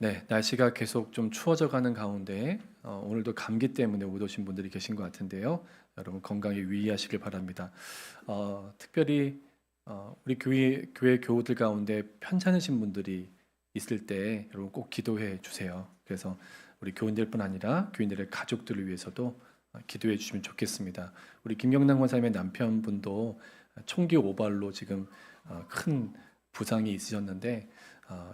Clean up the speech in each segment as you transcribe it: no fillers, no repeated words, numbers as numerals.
네, 날씨가 계속 좀 추워져 가는 가운데 오늘도 감기 때문에 못 오신 분들이 계신 것 같은데요. 여러분 건강에 유의하시길 바랍니다. 특별히 우리 교회 교우들 가운데 편찮으신 분들이 있을 때 여러분 꼭 기도해 주세요. 그래서 우리 교인들뿐 아니라 교인들의 가족들을 위해서도 기도해 주시면 좋겠습니다. 우리 김경남 권사님의 남편분도 총기 오발로 지금 큰 부상이 있으셨는데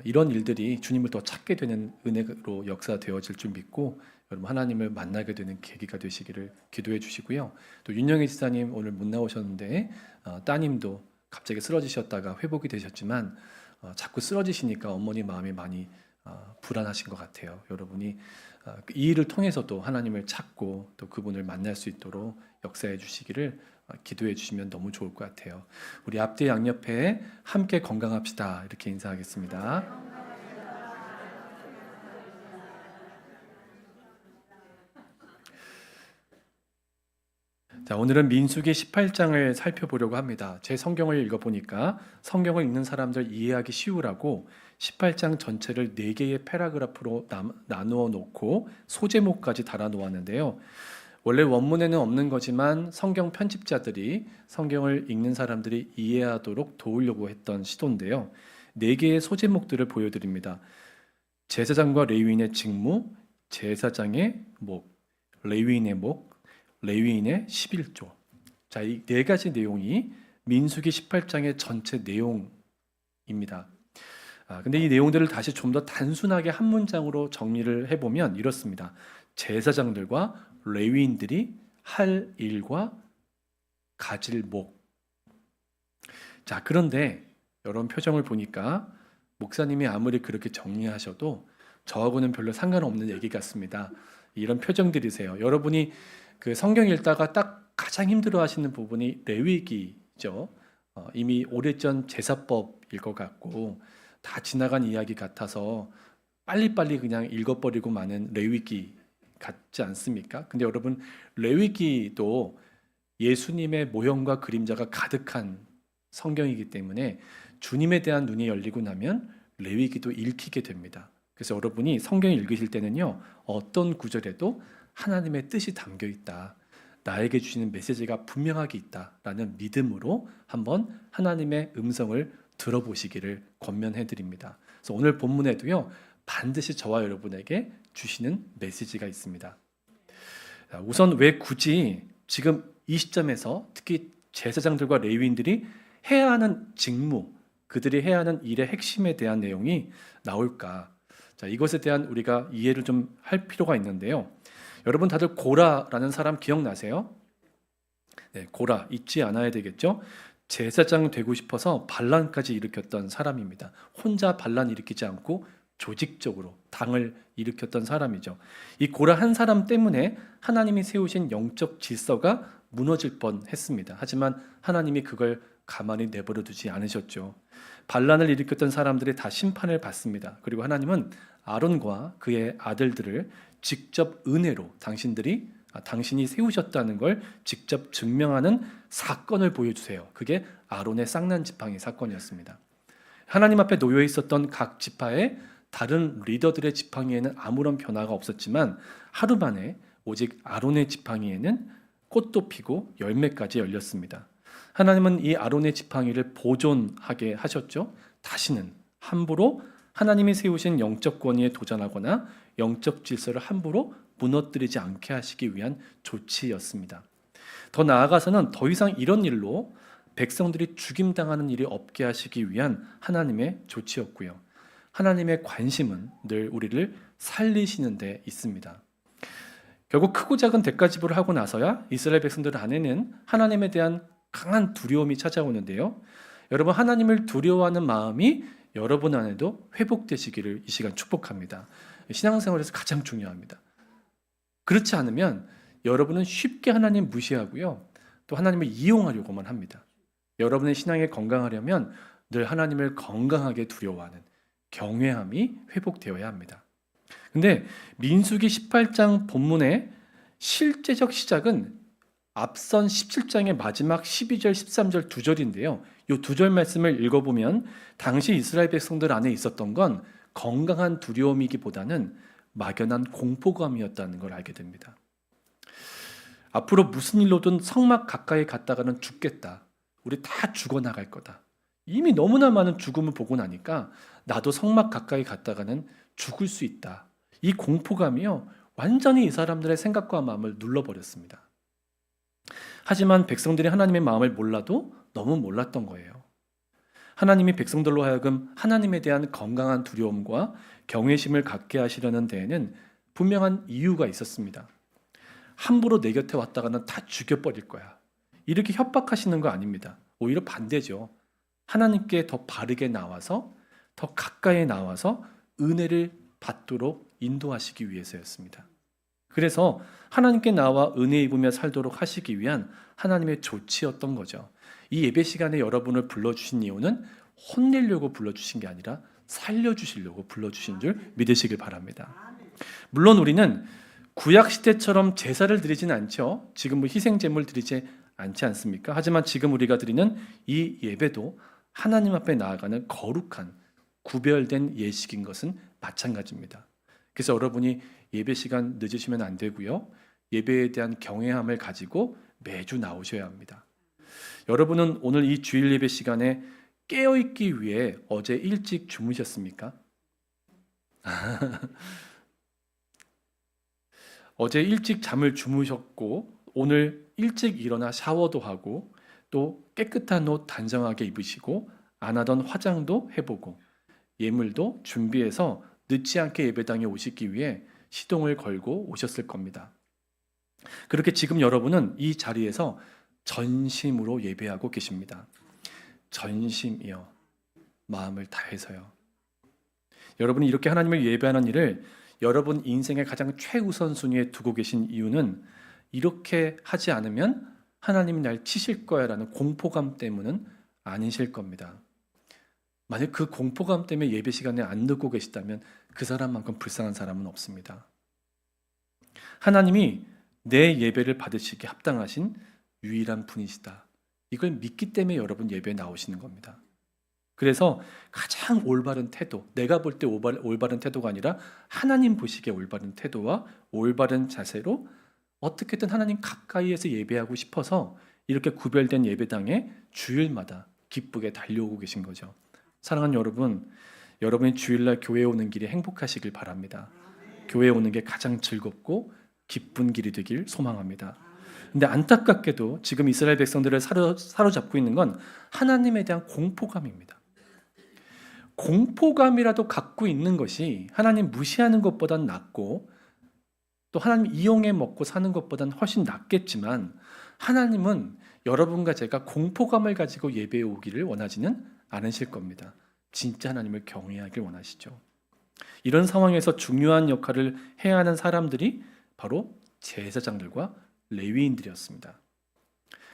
이런 일들이 주님을 더 찾게 되는 은혜로 역사되어질 줄 믿고 여러분 하나님을 만나게 되는 계기가 되시기를 기도해 주시고요. 또 윤영희 지사님 오늘 못 나오셨는데 따님도 갑자기 쓰러지셨다가 회복이 되셨지만 자꾸 쓰러지시니까 어머니 마음이 많이 불안하신 것 같아요. 여러분이 이 일을 통해서도 하나님을 찾고 또 그분을 만날 수 있도록 역사해 주시기를 기도해 주시면 너무 좋을 것 같아요. 우리 앞뒤 양옆에 함께 건강합시다. 이렇게 인사하겠습니다. 자, 오늘은 민수기 18장을 살펴보려고 합니다. 제 성경을 읽어보니까 성경을 읽는 사람들 이해하기 쉬우라고 18장 전체를 4개의 패러그래프로 나누어 놓고 소제목까지 달아 놓았는데요. 원래 원문에는 없는 거지만 성경 편집자들이 성경을 읽는 사람들이 이해하도록 도우려고 했던 시도인데요. 4개의 소제목들을 보여드립니다. 제사장과 레위인의 직무, 제사장의 목, 레위인의 목, 레위인의 11조. 자, 이 4가지 내용이 민수기 18장의 전체 내용입니다. 근데 이 내용들을 다시 좀 더 단순하게 한 문장으로 정리를 해보면 이렇습니다. 제사장들과 레위인들이 할 일과 가질 목. 자, 그런데 여러분 표정을 보니까 목사님이 아무리 그렇게 정리하셔도 저하고는 별로 상관없는 얘기 같습니다. 이런 표정들이세요. 여러분이 그 성경 읽다가 딱 가장 힘들어 하시는 부분이 레위기죠. 이미 오래전 제사법일 것 같고 다 지나간 이야기 같아서 빨리빨리 그냥 읽어버리고 마는 레위기 같지 않습니까? 근데 여러분 레위기도 예수님의 모형과 그림자가 가득한 성경이기 때문에 주님에 대한 눈이 열리고 나면 레위기도 읽히게 됩니다. 그래서 여러분이 성경 읽으실 때는요, 어떤 구절에도 하나님의 뜻이 담겨 있다, 나에게 주시는 메시지가 분명하게 있다라는 믿음으로 한번 하나님의 음성을 들어보시기를 권면해 드립니다. 그래서 오늘 본문에도요, 반드시 저와 여러분에게 주시는 메시지가 있습니다. 우선 왜 굳이 지금 이 시점에서 특히 제사장들과 레위인들이 해야 하는 직무, 그들이 해야 하는 일의 핵심에 대한 내용이 나올까? 자, 이것에 대한 우리가 이해를 좀 할 필요가 있는데요. 여러분 다들 고라라는 사람 기억나세요? 네, 고라 잊지 않아야 되겠죠? 제사장 되고 싶어서 반란까지 일으켰던 사람입니다. 혼자 반란 일으키지 않고 조직적으로 당을 일으켰던 사람이죠. 이 고라 한 사람 때문에 하나님이 세우신 영적 질서가 무너질 뻔했습니다. 하지만 하나님이 그걸 가만히 내버려 두지 않으셨죠. 반란을 일으켰던 사람들이 다 심판을 받습니다. 그리고 하나님은 아론과 그의 아들들을 직접 은혜로 당신이 세우셨다는 걸 직접 증명하는 사건을 보여주세요. 그게 아론의 쌍난 지팡이 사건이었습니다. 하나님 앞에 놓여 있었던 각 지파의 다른 리더들의 지팡이에는 아무런 변화가 없었지만 하루 만에 오직 아론의 지팡이에는 꽃도 피고 열매까지 열렸습니다. 하나님은 이 아론의 지팡이를 보존하게 하셨죠. 다시는 함부로 하나님이 세우신 영적 권위에 도전하거나 영적 질서를 함부로 무너뜨리지 않게 하시기 위한 조치였습니다. 더 나아가서는 더 이상 이런 일로 백성들이 죽임당하는 일이 없게 하시기 위한 하나님의 조치였고요. 하나님의 관심은 늘 우리를 살리시는 데 있습니다. 결국 크고 작은 대가지불을 하고 나서야 이스라엘 백성들 안에는 하나님에 대한 강한 두려움이 찾아오는데요. 여러분 하나님을 두려워하는 마음이 여러분 안에도 회복되시기를 이 시간 축복합니다. 신앙생활에서 가장 중요합니다. 그렇지 않으면 여러분은 쉽게 하나님 무시하고요. 또 하나님을 이용하려고만 합니다. 여러분의 신앙에 건강하려면 늘 하나님을 건강하게 두려워하는 경외함이 회복되어야 합니다. 근데 민수기 18장 본문의 실제적 시작은 앞선 17장의 마지막 12절, 13절 두 절인데요. 이 두 절 말씀을 읽어보면 당시 이스라엘 백성들 안에 있었던 건 건강한 두려움이기보다는 막연한 공포감이었다는 걸 알게 됩니다. 앞으로 무슨 일로든 성막 가까이 갔다가는 죽겠다. 우리 다 죽어나갈 거다. 이미 너무나 많은 죽음을 보고 나니까 나도 성막 가까이 갔다가는 죽을 수 있다. 이 공포감이요, 완전히 이 사람들의 생각과 마음을 눌러버렸습니다. 하지만 백성들이 하나님의 마음을 몰라도 너무 몰랐던 거예요. 하나님이 백성들로 하여금 하나님에 대한 건강한 두려움과 경외심을 갖게 하시려는 데에는 분명한 이유가 있었습니다. 함부로 내 곁에 왔다가는 다 죽여버릴 거야. 이렇게 협박하시는 거 아닙니다. 오히려 반대죠. 하나님께 더 바르게 나와서, 더 가까이 나와서 은혜를 받도록 인도하시기 위해서였습니다. 그래서 하나님께 나와 은혜 입으며 살도록 하시기 위한 하나님의 조치였던 거죠. 이 예배 시간에 여러분을 불러주신 이유는 혼내려고 불러주신 게 아니라 살려주시려고 불러주신 줄 믿으시길 바랍니다. 물론 우리는 구약 시대처럼 제사를 드리진 않죠. 지금 희생 제물 드리지 않지 않습니까? 하지만 지금 우리가 드리는 이 예배도 하나님 앞에 나아가는 거룩한 구별된 예식인 것은 마찬가지입니다. 그래서 여러분이 예배 시간 늦으시면 안 되고요. 예배에 대한 경외함을 가지고 매주 나오셔야 합니다. 여러분은 오늘 이 주일 예배 시간에 깨어있기 위해 어제 일찍 주무셨습니까? 어제 일찍 잠을 주무셨고 오늘 일찍 일어나 샤워도 하고 또 깨끗한 옷 단정하게 입으시고 안 하던 화장도 해보고 예물도 준비해서 늦지 않게 예배당에 오시기 위해 시동을 걸고 오셨을 겁니다. 그렇게 지금 여러분은 이 자리에서 전심으로 예배하고 계십니다. 전심이요. 마음을 다해서요. 여러분이 이렇게 하나님을 예배하는 일을 여러분 인생의 가장 최우선 순위에 두고 계신 이유는 이렇게 하지 않으면 하나님이 날 치실 거야 라는 공포감 때문은 아니실 겁니다. 만약 그 공포감 때문에 예배 시간에 안 듣고 계시다면 그 사람만큼 불쌍한 사람은 없습니다. 하나님이 내 예배를 받으시기에 합당하신 유일한 분이시다. 이걸 믿기 때문에 여러분 예배에 나오시는 겁니다. 그래서 가장 올바른 태도, 내가 볼 때 올바른 태도가 아니라 하나님 보시기에 올바른 태도와 올바른 자세로 어떻게든 하나님 가까이에서 예배하고 싶어서 이렇게 구별된 예배당에 주일마다 기쁘게 달려오고 계신 거죠. 사랑하는 여러분, 여러분이 주일날 교회에 오는 길이 행복하시길 바랍니다. 교회에 오는 게 가장 즐겁고 기쁜 길이 되길 소망합니다. 근데 안타깝게도 지금 이스라엘 백성들을 사로잡고 있는 건 하나님에 대한 공포감입니다. 공포감이라도 갖고 있는 것이 하나님 무시하는 것보단 낫고 또 하나님 이용해 먹고 사는 것보단 훨씬 낫겠지만 하나님은 여러분과 제가 공포감을 가지고 예배에 오기를 원하지는 않으실 겁니다. 진짜 하나님을 경외하길 원하시죠. 이런 상황에서 중요한 역할을 해야 하는 사람들이 바로 제사장들과 레위인들이었습니다.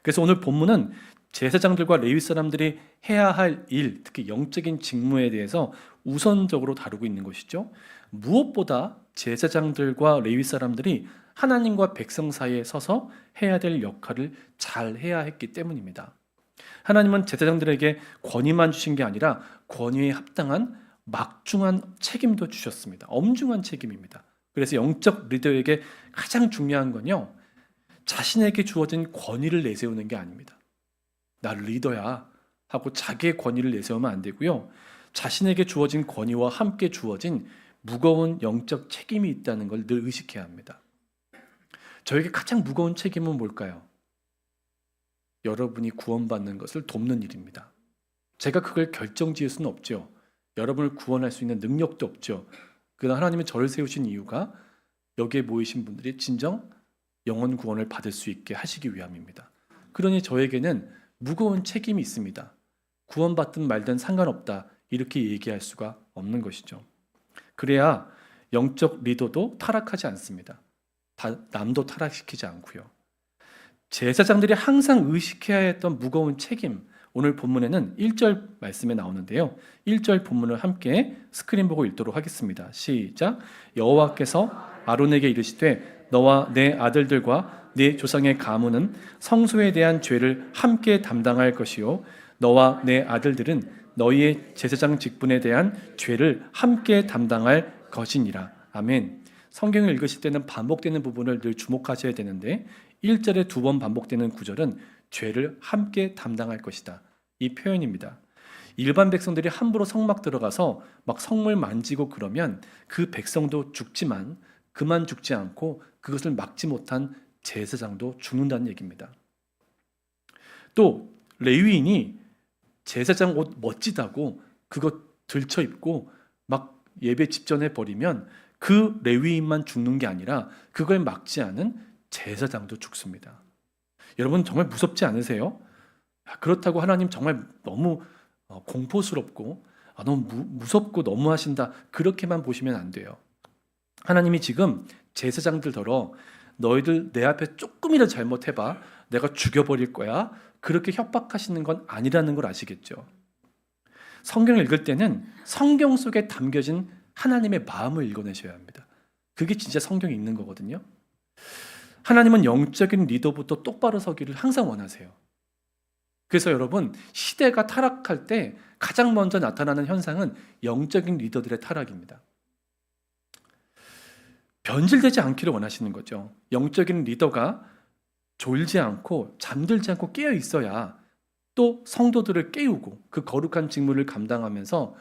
그래서 오늘 본문은 제사장들과 레위 사람들이 해야 할 일, 특히 영적인 직무에 대해서 우선적으로 다루고 있는 것이죠. 무엇보다 제사장들과 레위 사람들이 하나님과 백성 사이에 서서 해야 될 역할을 잘 해야 했기 때문입니다. 하나님은 제사장들에게 권위만 주신 게 아니라 권위에 합당한 막중한 책임도 주셨습니다. 엄중한 책임입니다. 그래서 영적 리더에게 가장 중요한 건요, 자신에게 주어진 권위를 내세우는 게 아닙니다. 나 리더야 하고 자기의 권위를 내세우면 안 되고요. 자신에게 주어진 권위와 함께 주어진 무거운 영적 책임이 있다는 걸 늘 의식해야 합니다. 저에게 가장 무거운 책임은 뭘까요? 여러분이 구원받는 것을 돕는 일입니다. 제가 그걸 결정지을 수는 없죠. 여러분을 구원할 수 있는 능력도 없죠. 그러나 하나님은 저를 세우신 이유가 여기에 모이신 분들이 진정 영혼 구원을 받을 수 있게 하시기 위함입니다. 그러니 저에게는 무거운 책임이 있습니다. 구원받든 말든 상관없다 이렇게 얘기할 수가 없는 것이죠. 그래야 영적 리더도 타락하지 않습니다. 남도 타락시키지 않고요. 제사장들이 항상 의식해야 했던 무거운 책임, 오늘 본문에는 1절 말씀에 나오는데요. 1절 본문을 함께 스크린 보고 읽도록 하겠습니다. 시작. 여호와께서 아론에게 이르시되 너와 내 아들들과 네 조상의 가문은 성소에 대한 죄를 함께 담당할 것이요 너와 내 아들들은 너희의 제사장 직분에 대한 죄를 함께 담당할 것이니라. 아멘. 성경을 읽으실 때는 반복되는 부분을 늘 주목하셔야 되는데 1절에 2번 반복되는 구절은 죄를 함께 담당할 것이다. 이 표현입니다. 일반 백성들이 함부로 성막 들어가서 막 성물 만지고 그러면 그 백성도 죽지만 그만 죽지 않고 그것을 막지 못한 제사장도 죽는다는 얘기입니다. 또 레위인이 제사장 옷 멋지다고 그거 들쳐 입고 막 예배 집전해 버리면 그 레위인만 죽는 게 아니라 그걸 막지 않은 제사장도 죽습니다. 여러분 정말 무섭지 않으세요? 그렇다고 하나님 정말 너무 공포스럽고 너무 무섭고 너무하신다 그렇게만 보시면 안 돼요. 하나님이 지금 제사장들더러 너희들 내 앞에 조금이라도 잘못해봐 내가 죽여버릴 거야 그렇게 협박하시는 건 아니라는 걸 아시겠죠? 성경을 읽을 때는 성경 속에 담겨진 하나님의 마음을 읽어내셔야 합니다. 그게 진짜 성경에 있는 거거든요. 하나님은 영적인 리더부터 똑바로 서기를 항상 원하세요. 그래서 여러분 시대가 타락할 때 가장 먼저 나타나는 현상은 영적인 리더들의 타락입니다. 변질되지 않기를 원하시는 거죠. 영적인 리더가 졸지 않고 잠들지 않고 깨어 있어야 또 성도들을 깨우고 그 거룩한 직무를 감당하면서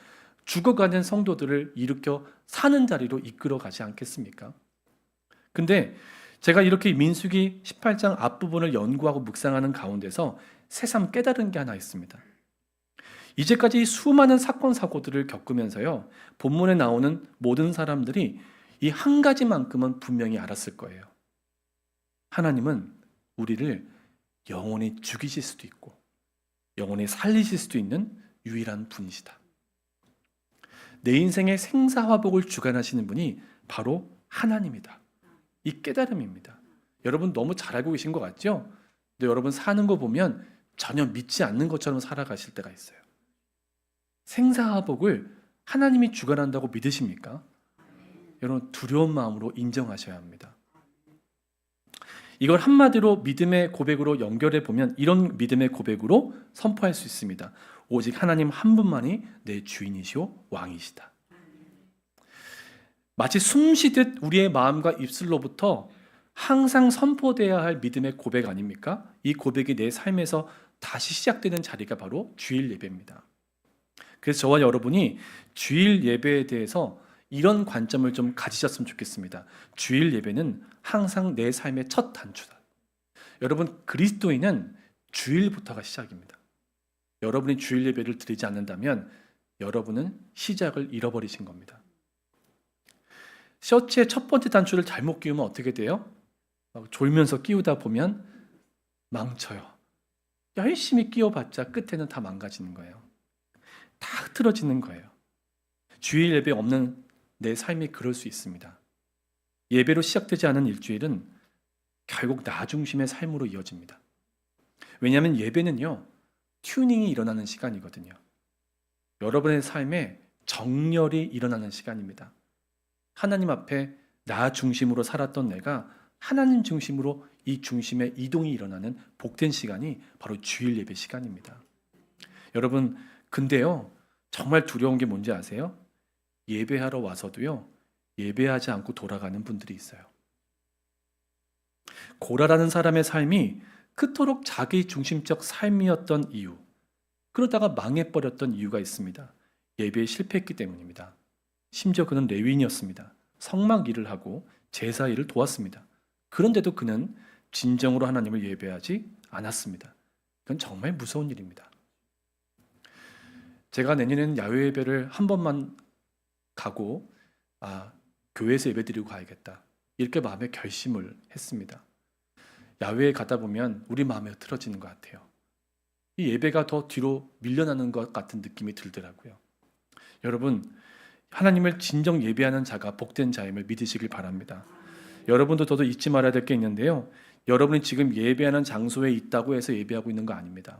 죽어가는 성도들을 일으켜 사는 자리로 이끌어 가지 않겠습니까? 근데 제가 이렇게 민수기 18장 앞부분을 연구하고 묵상하는 가운데서 새삼 깨달은 게 하나 있습니다. 이제까지 수많은 사건 사고들을 겪으면서요 본문에 나오는 모든 사람들이 이 한 가지만큼은 분명히 알았을 거예요. 하나님은 우리를 영원히 죽이실 수도 있고 영원히 살리실 수도 있는 유일한 분이시다. 내 인생의 생사화복을 주관하시는 분이 바로 하나님이다. 이 깨달음입니다. 여러분 너무 잘 알고 계신 것 같죠? 근데 여러분 사는 거 보면 전혀 믿지 않는 것처럼 살아가실 때가 있어요. 생사화복을 하나님이 주관한다고 믿으십니까? 여러분 두려운 마음으로 인정하셔야 합니다. 이걸 한마디로 믿음의 고백으로 연결해 보면 이런 믿음의 고백으로 선포할 수 있습니다. 오직 하나님 한 분만이 내 주인이시오 왕이시다. 마치 숨쉬듯 우리의 마음과 입술로부터 항상 선포되어야 할 믿음의 고백 아닙니까? 이 고백이 내 삶에서 다시 시작되는 자리가 바로 주일 예배입니다. 그래서 저와 여러분이 주일 예배에 대해서 이런 관점을 좀 가지셨으면 좋겠습니다. 주일 예배는 항상 내 삶의 첫 단추다. 여러분 그리스도인은 주일부터가 시작입니다. 여러분이 주일 예배를 드리지 않는다면 여러분은 시작을 잃어버리신 겁니다. 셔츠의 첫 번째 단추를 잘못 끼우면 어떻게 돼요? 졸면서 끼우다 보면 망쳐요. 열심히 끼워봤자 끝에는 다 망가지는 거예요. 다 흐트러지는 거예요. 주일 예배 없는 내 삶이 그럴 수 있습니다. 예배로 시작되지 않은 일주일은 결국 나 중심의 삶으로 이어집니다. 왜냐하면 예배는요 튜닝이 일어나는 시간이거든요. 여러분의 삶에 정렬이 일어나는 시간입니다. 하나님 앞에 나 중심으로 살았던 내가 하나님 중심으로 이 중심의 이동이 일어나는 복된 시간이 바로 주일 예배 시간입니다. 여러분 근데요 정말 두려운 게 뭔지 아세요? 예배하러 와서도요 예배하지 않고 돌아가는 분들이 있어요. 고라라는 사람의 삶이 그토록 자기 중심적 삶이었던 이유, 그러다가 망해버렸던 이유가 있습니다. 예배에 실패했기 때문입니다. 심지어 그는 레위인이었습니다. 성막 일을 하고 제사 일을 도왔습니다. 그런데도 그는 진정으로 하나님을 예배하지 않았습니다. 그건 정말 무서운 일입니다. 제가 내년에는 야외 예배를 한 번만 가고 교회에서 예배드리고 가야겠다 이렇게 마음에 결심을 했습니다. 야외에 가다 보면 우리 마음이 흐트러지는 것 같아요. 이 예배가 더 뒤로 밀려나는 것 같은 느낌이 들더라고요. 여러분 하나님을 진정 예배하는 자가 복된 자임을 믿으시길 바랍니다. 여러분도 저도 잊지 말아야 될 게 있는데요. 여러분이 지금 예배하는 장소에 있다고 해서 예배하고 있는 거 아닙니다.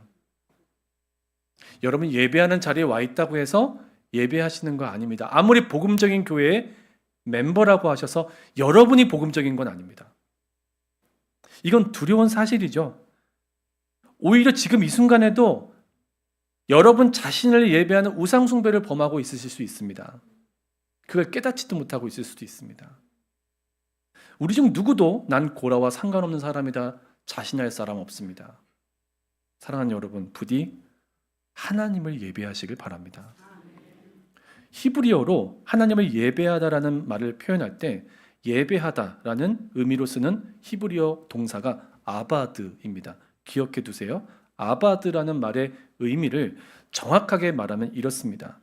여러분이 예배하는 자리에 와 있다고 해서 예배하시는 거 아닙니다. 아무리 복음적인 교회의 멤버라고 하셔서 여러분이 복음적인 건 아닙니다. 이건 두려운 사실이죠. 오히려 지금 이 순간에도 여러분 자신을 예배하는 우상 숭배를 범하고 있으실 수 있습니다. 그걸 깨닫지도 못하고 있을 수도 있습니다. 우리 중 누구도 난 고라와 상관없는 사람이다 자신할 사람 없습니다. 사랑하는 여러분, 부디 하나님을 예배하시길 바랍니다. 히브리어로 하나님을 예배하다라는 말을 표현할 때 예배하다라는 의미로 쓰는 히브리어 동사가 아바드입니다. 기억해 두세요. 아바드라는 말의 의미를 정확하게 말하면 이렇습니다.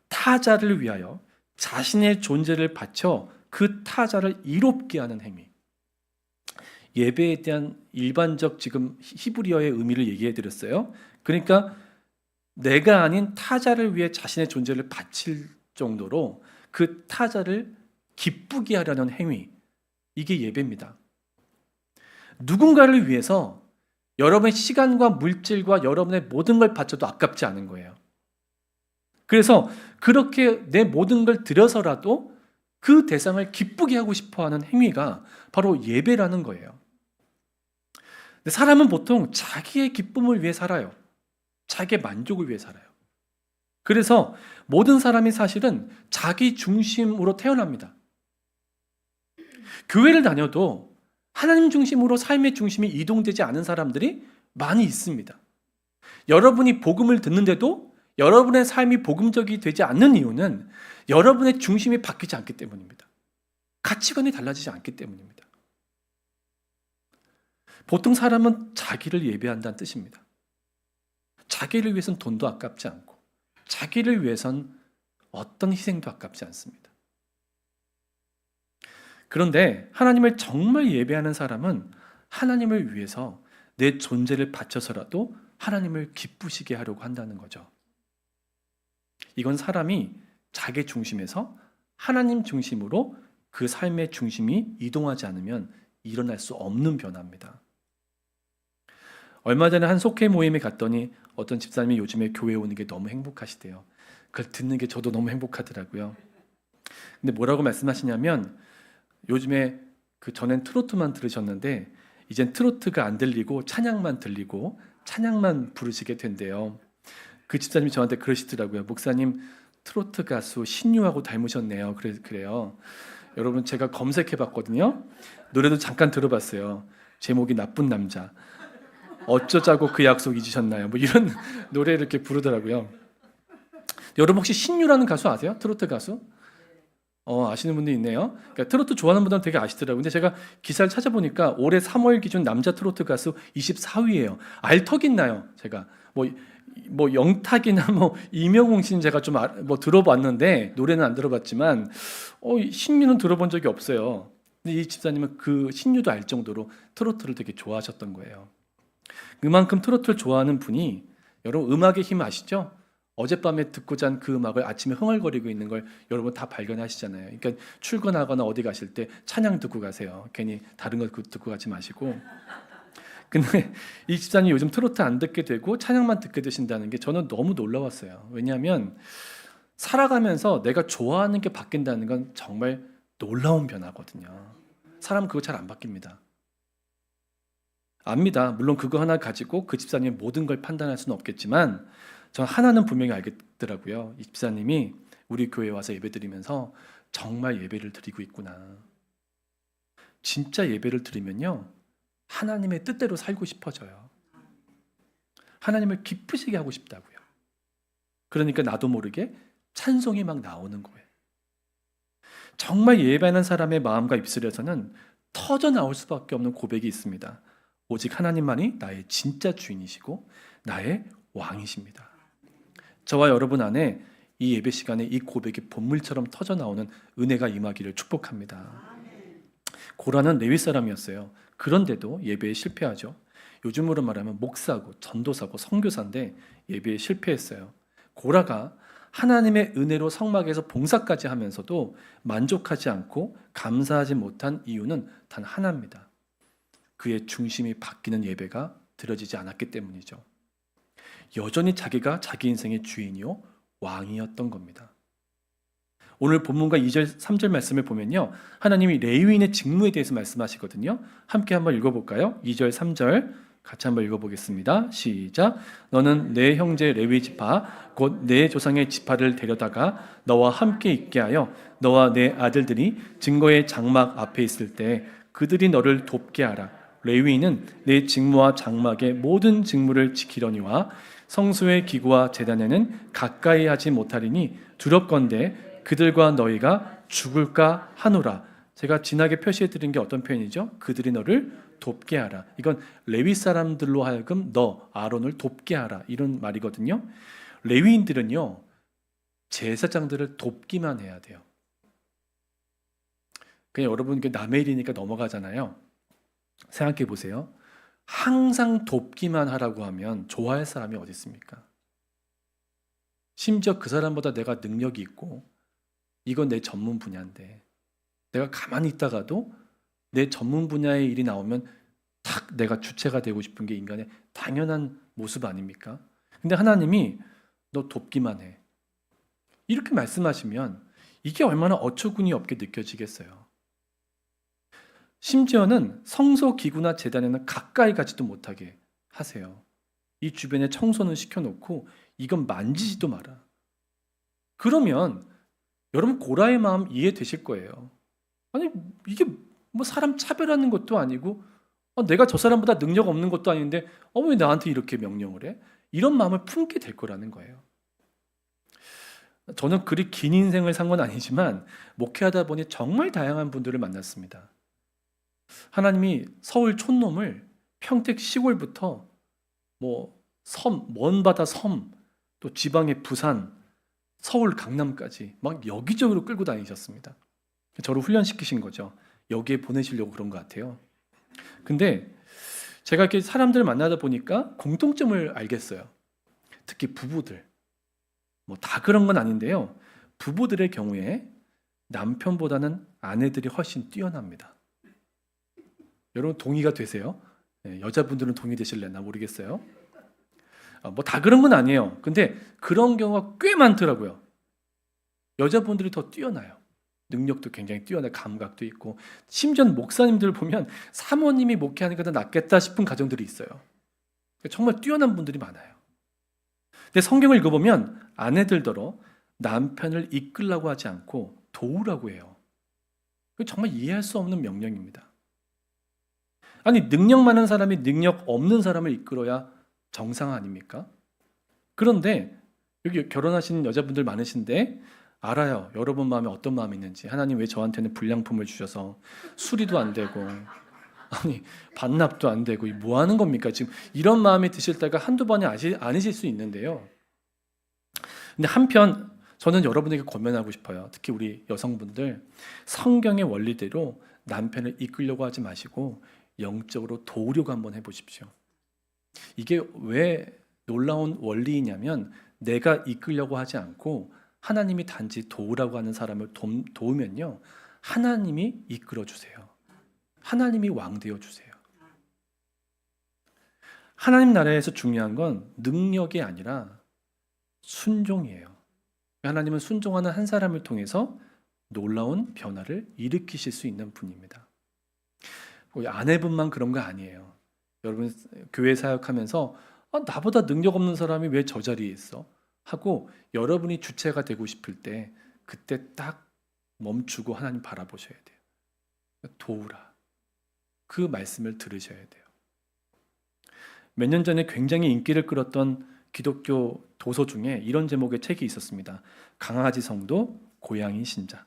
타자를 위하여 자신의 존재를 바쳐 그 타자를 이롭게 하는 행위. 예배에 대한 일반적 지금 히브리어의 의미를 얘기해 드렸어요. 그러니까 내가 아닌 타자를 위해 자신의 존재를 바칠 정도로 그 타자를 기쁘게 하려는 행위. 이게 예배입니다. 누군가를 위해서 여러분의 시간과 물질과 여러분의 모든 걸 바쳐도 아깝지 않은 거예요. 그래서 그렇게 내 모든 걸 들여서라도 그 대상을 기쁘게 하고 싶어하는 행위가 바로 예배라는 거예요. 근데 사람은 보통 자기의 기쁨을 위해 살아요. 자기의 만족을 위해 살아요. 그래서 모든 사람이 사실은 자기 중심으로 태어납니다. 교회를 다녀도 하나님 중심으로 삶의 중심이 이동되지 않은 사람들이 많이 있습니다. 여러분이 복음을 듣는데도 여러분의 삶이 복음적이 되지 않는 이유는 여러분의 중심이 바뀌지 않기 때문입니다. 가치관이 달라지지 않기 때문입니다. 보통 사람은 자기를 예배한다는 뜻입니다. 자기를 위해서는 돈도 아깝지 않고 자기를 위해서는 어떤 희생도 아깝지 않습니다. 그런데 하나님을 정말 예배하는 사람은 하나님을 위해서 내 존재를 바쳐서라도 하나님을 기쁘시게 하려고 한다는 거죠. 이건 사람이 자기 중심에서 하나님 중심으로 그 삶의 중심이 이동하지 않으면 일어날 수 없는 변화입니다. 얼마 전에 한 속회 모임에 갔더니 어떤 집사님이 요즘에 교회에 오는 게 너무 행복하시대요. 그걸 듣는 게 저도 너무 행복하더라고요. 근데 뭐라고 말씀하시냐면 요즘에 그 전엔 트로트만 들으셨는데 이젠 트로트가 안 들리고 찬양만 들리고 찬양만 부르시게 된대요. 그 집사님이 저한테 그러시더라고요. 목사님 트로트 가수 신유하고 닮으셨네요. 그래요. 여러분 제가 검색해봤거든요. 노래도 잠깐 들어봤어요. 제목이 나쁜 남자. 어쩌자고 그 약속 잊으셨나요? 뭐 이런 노래 이렇게 부르더라고요. 여러분 혹시 신유라는 가수 아세요? 트로트 가수? 아시는 분도 있네요. 그러니까 트로트 좋아하는 분들은 되게 아시더라고요. 근데 제가 기사를 찾아보니까 올해 3월 기준 남자 트로트 가수 24위예요. 알 턱 있나요? 제가 뭐 영탁이나 뭐 이명웅 씨는 제가 좀 들어봤는데 노래는 안 들어봤지만 신유는 들어본 적이 없어요. 근데 이 집사님은 그 신유도 알 정도로 트로트를 되게 좋아하셨던 거예요. 그만큼 트로트를 좋아하는 분이 여러분 음악의 힘 아시죠? 어젯밤에 듣고 잔 그 음악을 아침에 흥얼거리고 있는 걸 여러분 다 발견하시잖아요. 그러니까 출근하거나 어디 가실 때 찬양 듣고 가세요. 괜히 다른 거 듣고 가지 마시고. 근데 이 집사님이 요즘 트로트 안 듣게 되고 찬양만 듣게 되신다는 게 저는 너무 놀라웠어요. 왜냐하면 살아가면서 내가 좋아하는 게 바뀐다는 건 정말 놀라운 변화거든요. 사람 그거 잘 안 바뀝니다. 압니다. 물론 그거 하나 가지고 그 집사님의 모든 걸 판단할 수는 없겠지만 전 하나는 분명히 알겠더라고요. 이 집사님이 우리 교회에 와서 예배드리면서 정말 예배를 드리고 있구나. 진짜 예배를 드리면요. 하나님의 뜻대로 살고 싶어져요. 하나님을 기쁘시게 하고 싶다고요. 그러니까 나도 모르게 찬송이 막 나오는 거예요. 정말 예배하는 사람의 마음과 입술에서는 터져 나올 수밖에 없는 고백이 있습니다. 오직 하나님만이 나의 진짜 주인이시고 나의 왕이십니다. 저와 여러분 안에 이 예배 시간에 이 고백이 본물처럼 터져 나오는 은혜가 임하기를 축복합니다. 고라는 레위 사람이었어요. 그런데도 예배에 실패하죠. 요즘으로 말하면 목사고 전도사고 선교사인데 예배에 실패했어요. 고라가 하나님의 은혜로 성막에서 봉사까지 하면서도 만족하지 않고 감사하지 못한 이유는 단 하나입니다. 그의 중심이 바뀌는 예배가 드려지지 않았기 때문이죠. 여전히 자기가 자기 인생의 주인이요 왕이었던 겁니다. 오늘 본문과 2절, 3절 말씀을 보면요. 하나님이 레위인의 직무에 대해서 말씀하시거든요. 함께 한번 읽어볼까요? 2절, 3절 같이 한번 읽어보겠습니다. 시작. 너는 내 형제 레위 지파 곧 내 조상의 지파를 데려다가 너와 함께 있게 하여 너와 내 아들들이 증거의 장막 앞에 있을 때 그들이 너를 돕게 하라. 레위인은 내 직무와 장막의 모든 직무를 지키려니와 성소의 기구와 제단에는 가까이 하지 못하리니 두렵건대 그들과 너희가 죽을까 하노라. 제가 진하게 표시해 드린 게 어떤 표현이죠? 그들이 너를 돕게 하라. 이건 레위 사람들로 하여금 너 아론을 돕게 하라 이런 말이거든요. 레위인들은요 제사장들을 돕기만 해야 돼요. 그냥 여러분 남의 일이니까 넘어가잖아요. 생각해 보세요. 항상 돕기만 하라고 하면 좋아할 사람이 어디 있습니까? 심지어 그 사람보다 내가 능력이 있고 이건 내 전문 분야인데 내가 가만히 있다가도 내 전문 분야의 일이 나오면 딱 내가 주체가 되고 싶은 게 인간의 당연한 모습 아닙니까? 근데 하나님이 너 돕기만 해. 이렇게 말씀하시면 이게 얼마나 어처구니 없게 느껴지겠어요. 심지어는 성소 기구나 제단에는 가까이 가지도 못하게 하세요. 이 주변에 청소는 시켜놓고 이건 만지지도 마라. 그러면 여러분 고라의 마음 이해되실 거예요. 아니 이게 뭐 사람 차별하는 것도 아니고 내가 저 사람보다 능력 없는 것도 아닌데 왜 나한테 이렇게 명령을 해? 이런 마음을 품게 될 거라는 거예요. 저는 그리 긴 인생을 산 건 아니지만 목회하다 보니 정말 다양한 분들을 만났습니다. 하나님이 서울 촌놈을 평택 시골부터 먼 바다 섬, 또 지방의 부산, 서울 강남까지 막 여기저기로 끌고 다니셨습니다. 저를 훈련시키신 거죠. 여기에 보내시려고 그런 것 같아요. 근데 제가 이렇게 사람들을 만나다 보니까 공통점을 알겠어요. 특히 부부들. 다 그런 건 아닌데요. 부부들의 경우에 남편보다는 아내들이 훨씬 뛰어납니다. 여러분 동의가 되세요? 여자분들은 동의되실래나 모르겠어요. 다 그런 건 아니에요. 근데 그런 경우가 꽤 많더라고요. 여자분들이 더 뛰어나요. 능력도 굉장히 뛰어나 감각도 있고 심지어 목사님들 보면 사모님이 목회하는 게 더 낫겠다 싶은 가정들이 있어요. 정말 뛰어난 분들이 많아요. 근데 성경을 읽어보면 아내들더러 남편을 이끌라고 하지 않고 도우라고 해요. 정말 이해할 수 없는 명령입니다. 아니 능력 많은 사람이 능력 없는 사람을 이끌어야 정상 아닙니까? 그런데 여기 결혼하신 여자분들 많으신데 알아요. 여러분 마음에 어떤 마음이 있는지. 하나님 왜 저한테는 불량품을 주셔서 수리도 안 되고 아니 반납도 안 되고 뭐 하는 겁니까? 지금 이런 마음이 드실 때가 한두 번이 아니실 수 있는데요. 근데 한편 저는 여러분에게 권면하고 싶어요. 특히 우리 여성분들 성경의 원리대로 남편을 이끌려고 하지 마시고 영적으로 도우려고 한번 해보십시오. 이게 왜 놀라운 원리이냐면 내가 이끌려고 하지 않고 하나님이 단지 도우라고 하는 사람을 도우면요 하나님이 이끌어 주세요. 하나님이 왕 되어 주세요. 하나님 나라에서 중요한 건 능력이 아니라 순종이에요. 하나님은 순종하는 한 사람을 통해서 놀라운 변화를 일으키실 수 있는 분입니다. 아내분만 그런 거 아니에요. 여러분 교회 사역하면서 나보다 능력 없는 사람이 왜 저 자리에 있어? 하고 여러분이 주체가 되고 싶을 때 그때 딱 멈추고 하나님 바라보셔야 돼요. 도우라. 그 말씀을 들으셔야 돼요. 몇 년 전에 굉장히 인기를 끌었던 기독교 도서 중에 이런 제목의 책이 있었습니다. 강아지 성도, 고양이 신자.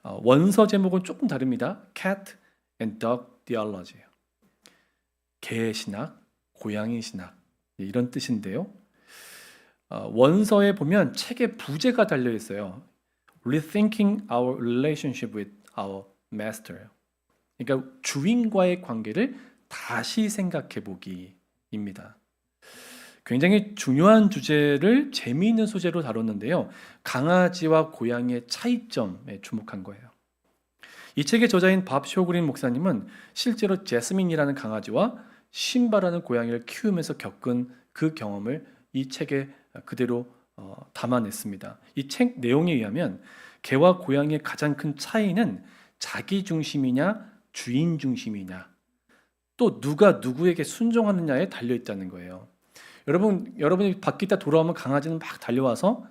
원서 제목은 조금 다릅니다. Cat and Dog Theology. 개 신학, 고양이 신학 이런 뜻인데요. 원서에 보면 책에 부제가 달려 있어요. Rethinking our relationship with our master. 그러니까 주인과의 관계를 다시 생각해 보기입니다. 굉장히 중요한 주제를 재미있는 소재로 다뤘는데요. 강아지와 고양이의 차이점에 주목한 거예요. 이 책의 저자인 밥 쇼그린 목사님은 실제로 제스민이라는 강아지와 신바라는 고양이를 키우면서 겪은 그 경험을 이 책에 그대로 담아냈습니다. 이 책 내용에 의하면 개와 고양이의 가장 큰 차이는 자기 중심이냐 주인 중심이냐 또 누가 누구에게 순종하느냐에 달려 있다는 거예요. 여러분이 밖에 있다 돌아오면 강아지는 막 달려와서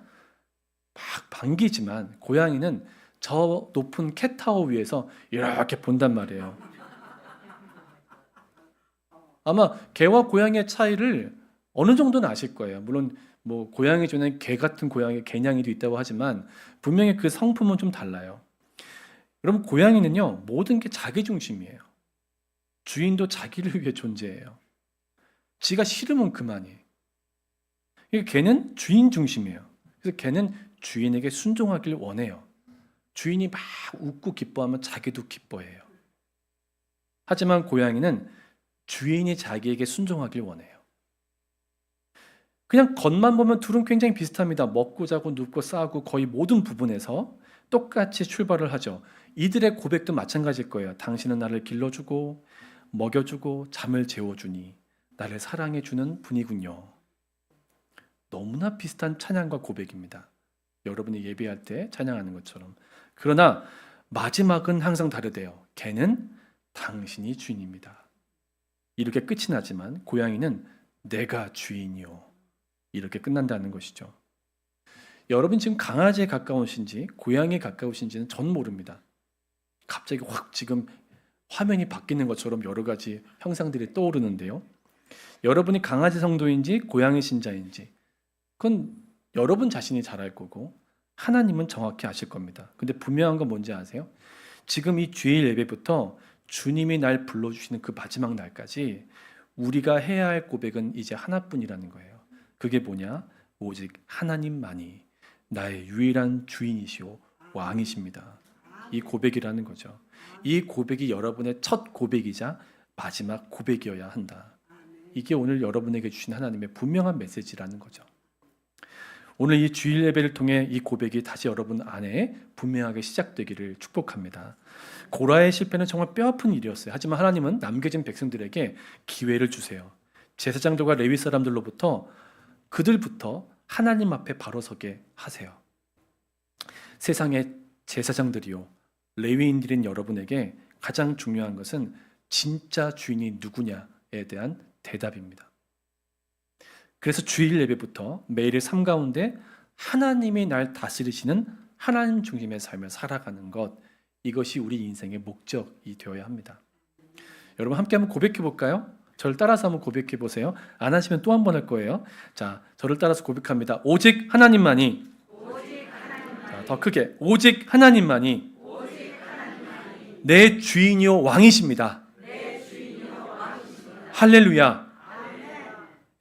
막 반기지만 고양이는 저 높은 캣타워 위에서 이렇게 본단 말이에요. 아마 개와 고양이의 차이를 어느 정도는 아실 거예요. 물론 뭐 고양이 중에는 개 같은 고양이, 개냥이도 있다고 하지만 분명히 그 성품은 좀 달라요. 여러분, 고양이는요, 모든 게 자기 중심이에요. 주인도 자기를 위해 존재해요. 지가 싫으면 그만이에요. 걔는 주인 중심이에요. 그래서 걔는 주인에게 순종하길 원해요. 주인이 막 웃고 기뻐하면 자기도 기뻐해요. 하지만 고양이는 주인이 자기에게 순종하길 원해요. 그냥 겉만 보면 둘은 굉장히 비슷합니다. 먹고 자고 눕고 싸고 거의 모든 부분에서 똑같이 출발을 하죠. 이들의 고백도 마찬가지일 거예요. 당신은 나를 길러주고 먹여주고 잠을 재워주니 나를 사랑해주는 분이군요. 너무나 비슷한 찬양과 고백입니다. 여러분이 예배할 때 찬양하는 것처럼. 그러나 마지막은 항상 다르대요. 걔는 당신이 주인입니다. 이렇게 끝이 나지만 고양이는 내가 주인이요. 이렇게 끝난다는 것이죠. 여러분 지금 강아지에 가까우신지 고양이에 가까우신지는 전 모릅니다. 갑자기 확 지금 화면이 바뀌는 것처럼 여러 가지 형상들이 떠오르는데요. 여러분이 강아지 성도인지 고양이 신자인지 그건 여러분 자신이 잘 알 거고 하나님은 정확히 아실 겁니다. 근데 분명한 건 뭔지 아세요? 지금 이 주일 예배부터 주님이 날 불러주시는 그 마지막 날까지 우리가 해야 할 고백은 이제 하나뿐이라는 거예요. 그게 뭐냐? 오직 하나님만이 나의 유일한 주인이시오 왕이십니다. 이 고백이라는 거죠. 이 고백이 여러분의 첫 고백이자 마지막 고백이어야 한다. 이게 오늘 여러분에게 주신 하나님의 분명한 메시지라는 거죠. 오늘 이 주일 예배를 통해 이 고백이 다시 여러분 안에 분명하게 시작되기를 축복합니다. 고라의 실패는 정말 뼈아픈 일이었어요. 하지만 하나님은 남겨진 백성들에게 기회를 주세요. 제사장들과 레위 사람들로부터 그들부터 하나님 앞에 바로 서게 하세요. 세상의 제사장들이요 레위인들인 여러분에게 가장 중요한 것은 진짜 주인이 누구냐에 대한 대답입니다. 그래서 주일 예배부터 매일의 삶 가운데 하나님이 날 다스리시는 하나님 중심의 삶을 살아가는 것, 이것이 우리 인생의 목적이 되어야 합니다. 여러분 함께 한번 고백해 볼까요? 저를 따라서 한번 고백해 보세요. 안 하시면 또 한 번 할 거예요. 자, 저를 따라서 고백합니다. 오직 하나님만이, 자, 더 크게, 오직 하나님만이 내 주인이요 왕이십니다. 할렐루야.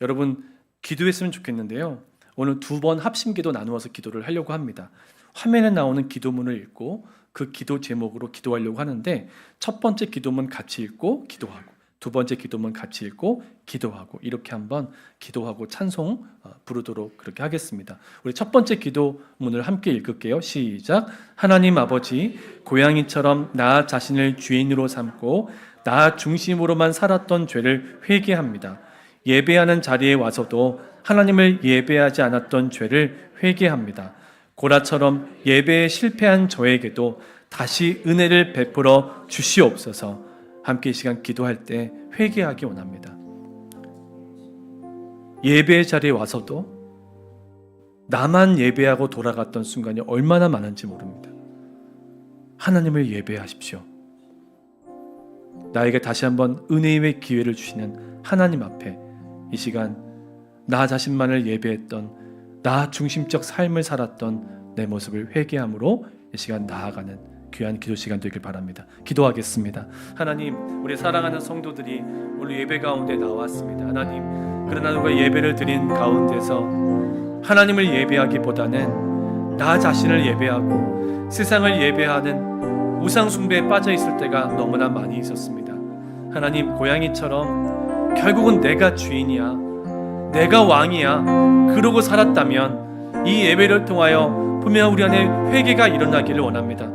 여러분 기도했으면 좋겠는데요. 오늘 2번 합심기도 나누어서 기도를 하려고 합니다. 화면에 나오는 기도문을 읽고 그 기도 제목으로 기도하려고 하는데 첫 번째 기도문 같이 읽고 기도하고 두 번째 기도문 같이 읽고 기도하고 이렇게 한번 기도하고 찬송 부르도록 그렇게 하겠습니다. 우리 첫 번째 기도문을 함께 읽을게요. 시작. 하나님 아버지, 고양이처럼 나 자신을 주인으로 삼고 나 중심으로만 살았던 죄를 회개합니다. 예배하는 자리에 와서도 하나님을 예배하지 않았던 죄를 회개합니다. 고라처럼 예배에 실패한 저에게도 다시 은혜를 베풀어 주시옵소서. 함께 이 시간 기도할 때 회개하기 원합니다. 예배의 자리에 와서도 나만 예배하고 돌아갔던 순간이 얼마나 많은지 모릅니다. 하나님을 예배하십시오. 나에게 다시 한번 은혜의 기회를 주시는 하나님 앞에 이 시간 나 자신만을 예배했던 나 중심적 삶을 살았던 내 모습을 회개함으로 이 시간 나아가는 귀한 기도 시간 되길 바랍니다. 기도하겠습니다. 하나님, 우리 사랑하는 성도들이 오늘 예배 가운데 나왔습니다. 하나님, 그러나 누가 예배를 드린 가운데서 하나님을 예배하기보다는 나 자신을 예배하고 세상을 예배하는 우상 숭배에 빠져 있을 때가 너무나 많이 있었습니다. 하나님, 고양이처럼 결국은 내가 주인이야, 내가 왕이야, 그러고 살았다면 이 예배를 통하여 분명 우리 안에 회개가 일어나기를 원합니다.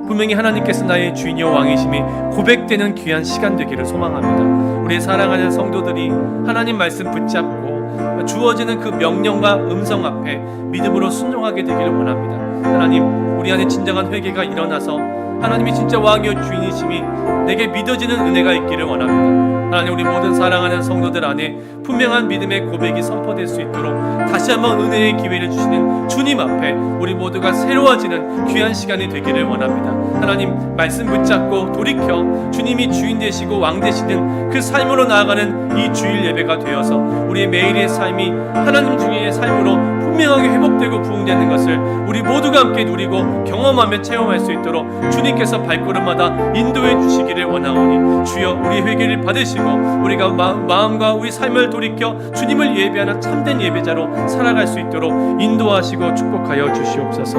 분명히 하나님께서 나의 주인이요 왕이심이 고백되는 귀한 시간 되기를 소망합니다. 우리 사랑하는 성도들이 하나님 말씀 붙잡고 주어지는 그 명령과 음성 앞에 믿음으로 순종하게 되기를 원합니다. 하나님, 우리 안에 진정한 회개가 일어나서 하나님이 진짜 왕이요 주인이심이 내게 믿어지는 은혜가 있기를 원합니다. 하나님, 우리 모든 사랑하는 성도들 안에 분명한 믿음의 고백이 선포될 수 있도록 다시 한번 은혜의 기회를 주시는 주님 앞에 우리 모두가 새로워지는 귀한 시간이 되기를 원합니다. 하나님, 말씀 붙잡고 돌이켜 주님이 주인 되시고 왕 되시는 그 삶으로 나아가는 이 주일 예배가 되어서 우리의 매일의 삶이 하나님 중의 삶으로 분명하게 회복되고 부흥되는 것을 우리 모두가 함께 누리고 경험하며 체험할 수 있도록 주님께서 발걸음마다 인도해 주시기를 원하오니, 주여 우리 회개를 받으시고 우리가 마음과 우리 삶을 돌이켜 주님을 예배하는 참된 예배자로 살아갈 수 있도록 인도하시고 축복하여 주시옵소서.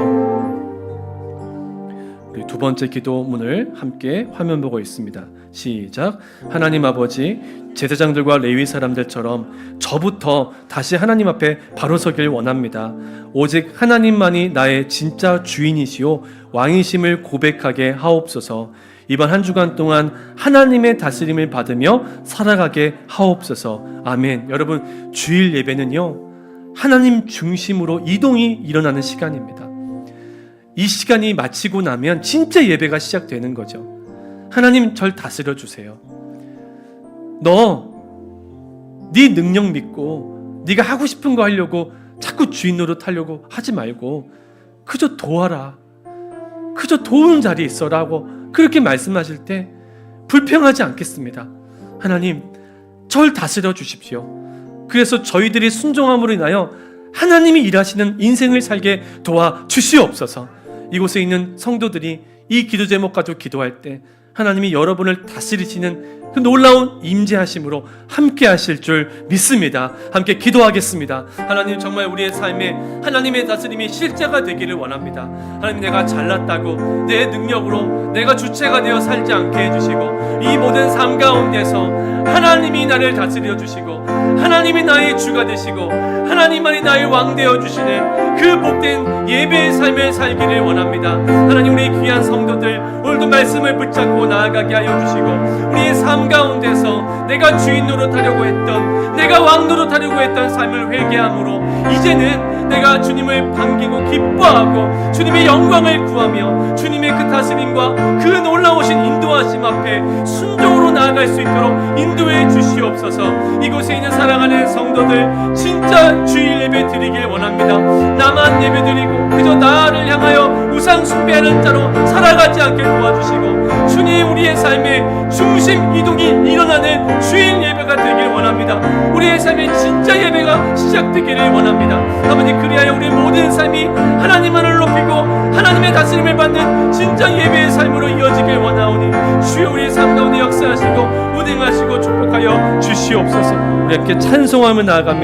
우리 두 번째 기도문을 함께 화면 보고 있습니다. 시작. 하나님 아버지, 제사장들과 레위 사람들처럼 저부터 다시 하나님 앞에 바로 서길 원합니다. 오직 하나님만이 나의 진짜 주인이시오 왕이심을 고백하게 하옵소서. 이번 한 주간 동안 하나님의 다스림을 받으며 살아가게 하옵소서. 아멘. 여러분, 주일 예배는요, 하나님 중심으로 이동이 일어나는 시간입니다. 이 시간이 마치고 나면 진짜 예배가 시작되는 거죠. 하나님, 절 다스려 주세요. 네 능력 믿고 네가 하고 싶은 거 하려고 자꾸 주인 노릇하려고 하지 말고 그저 도와라, 그저 도우는 자리에 있어라고 그렇게 말씀하실 때 불평하지 않겠습니다. 하나님, 절 다스려 주십시오. 그래서 저희들이 순종함으로 인하여 하나님이 일하시는 인생을 살게 도와 주시옵소서. 이곳에 있는 성도들이 이 기도 제목 가지고 기도할 때 하나님이 여러분을 다스리시는 그 놀라운 임재하심으로 함께 하실 줄 믿습니다. 함께 기도하겠습니다. 하나님, 정말 우리의 삶에 하나님의 다스림이 실제가 되기를 원합니다. 하나님, 내가 잘났다고 내 능력으로 내가 주체가 되어 살지 않게 해주시고 이 모든 삶 가운데서 하나님이 나를 다스려 주시고 하나님이 나의 주가 되시고 하나님만이 나의 왕 되어 주시는 그 복된 예배의 삶을 살기를 원합니다. 하나님, 우리 귀한 성도들 오늘도 말씀을 붙잡고 나아가게 하여 주시고 우리의 삶 가운데서 내가 주인 노릇하려고 했던, 내가 왕 노릇하려고 했던 삶을 회개함으로 이제는 내가 주님을 반기고 기뻐하고 주님의 영광을 구하며 주님의 그 다스림과 그 놀라우신 인도하심 앞에 순종으로 나아갈 수 있도록 인도해 주시옵소서. 이곳에 있는 사랑하는 성도들 진짜 주일 예배 드리길 원합니다. 나만 예배 드리고 그저 나를 향하여 우상 숭배하는 자로 살아가지 않게 도와주시고 주님, 우리의 삶에 중심 이동이 일어나는 주일 예배가 되길 원합니다. 우리의 삶에 진짜 예배가 시작되기를 원합니다. 아버지, 그리하여 우리의 모든 삶이 하나님만을 높이고 하나님의 다스림을 받는 진짜 예배의 삶으로 이어지길 원하오니 주여 우리의 삶 가운데 역사하시고 운행하시고 축복하여 주시옵소서. 우리 함께 찬송하며 나아갑니다.